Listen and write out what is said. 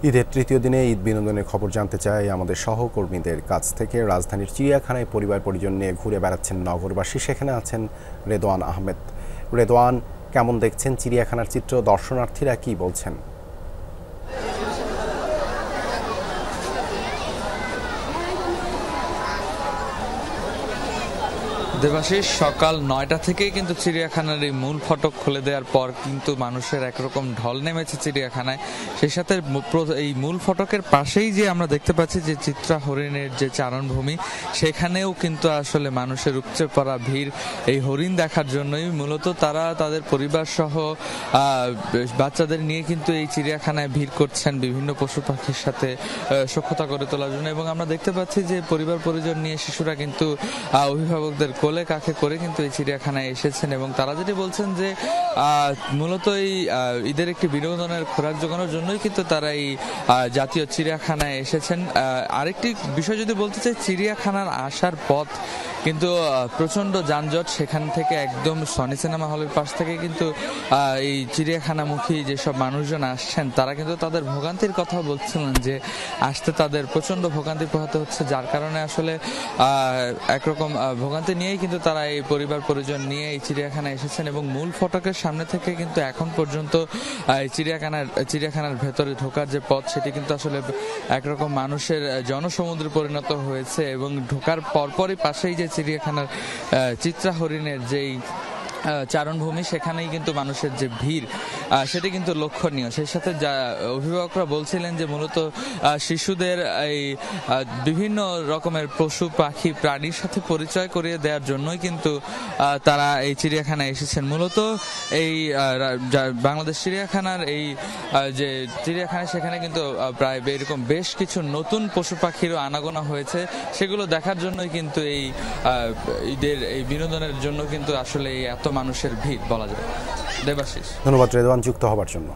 ঈদের তৃতীয় দিনে ঈদ বিনোদনের খবর জানতে চাই আমাদের সহকর্মীদের কাছ থেকে। রাজধানীর চিড়িয়াখানায় পরিবার পরিজন নিয়ে ঘুরে বেড়াচ্ছেন নগরবাসী। সেখানে আছেন রেদওয়ান আহমেদ। রেদওয়ান, কেমন দেখছেন চিড়িয়াখানার চিত্র? দর্শনার্থীরা কি বলছেন? দেবাশিস, সকাল ৯টা থেকেই কিন্তু চিড়িয়াখানার এই মূল ফটক খুলে দেওয়ার পর কিন্তু মানুষের একরকম ঢল নেমেছে চিড়িয়াখানায়। সেই সাথে এই মূল ফটকের পাশেই যে আমরা দেখতে পাচ্ছি যে চিত্রা হরিণের যে চারণভূমি, সেখানেও কিন্তু আসলে মানুষের উপচে পড়া ভিড় এই হরিণ দেখার জন্যই। মূলত তারা তাদের পরিবার সহ বাচ্চাদের নিয়ে কিন্তু এই চিড়িয়াখানায় ভিড় করছেন বিভিন্ন পশু পাখির সাথে সখ্যতা করে তোলার জন্য। এবং আমরা দেখতে পাচ্ছি যে পরিবার পরিজন নিয়ে শিশুরা কিন্তু অভিভাবকদের কোলে কাঁখে করে কিন্তু এই চিড়িয়াখানায় এসেছেন। এবং তারা যেটি বলছেন যে মূলত এই ঈদের একটি বিনোদনের খোরাক জোগানোর জন্যই কিন্তু তারা এই জাতীয় চিড়িয়াখানায় এসেছেন। আরেকটি বিষয় যদি বলতে চাই, চিড়িয়াখানার আসার পথ কিন্তু প্রচন্ড যানজট। সেখান থেকে একদম সনি সিনেমা হলের পাশ থেকে কিন্তু এই চিড়িয়াখানামুখী যেসব মানুষজন আসছেন তারা কিন্তু তাদের ভোগান্তির কথা বলছিলেন যে আসতে তাদের প্রচন্ড ভোগান্তি পোহাতে হচ্ছে, যার কারণে আসলে একরকম ভোগান্তি নিয়েই কিন্তু তারা এই পরিবার পরিজন নিয়ে এই চিড়িয়াখানায় এসেছেন। এবং মূল ফটকের সামনে থেকে কিন্তু এখন পর্যন্ত এই চিড়িয়াখানার ভেতরে ঢোকার যে পথ, সেটি কিন্তু আসলে একরকম মানুষের জনসমুদ্রে পরিণত হয়েছে। এবং ঢোকার পরপরই পাশেই যে চিড়িয়াখানার চিত্রা হরিণের যেই চারণভূমি, সেখানেই কিন্তু মানুষের যে ভিড় সেটি কিন্তু লক্ষণীয়। সেই সাথে যা অভিভাবকরা বলছিলেন যে মূলত শিশুদের এই বিভিন্ন রকমের পশু পাখি প্রাণীর সাথে পরিচয় করিয়ে দেওয়ার জন্যই কিন্তু তারা এই চিড়িয়াখানায় এসেছেন। মূলত এই বাংলাদেশ চিড়িয়াখানার এই যে চিড়িয়াখানা, সেখানে কিন্তু প্রায় এরকম বেশ কিছু নতুন পশু পাখিরও আনাগোনা হয়েছে। সেগুলো দেখার জন্যই কিন্তু এই ঈদের এই বিনোদনের জন্য কিন্তু আসলে এত মানুষের ভিড় বলা যায়। দেবাশিস, ধন্যবাদ রেদওয়ান যুক্ত হবার জন্য।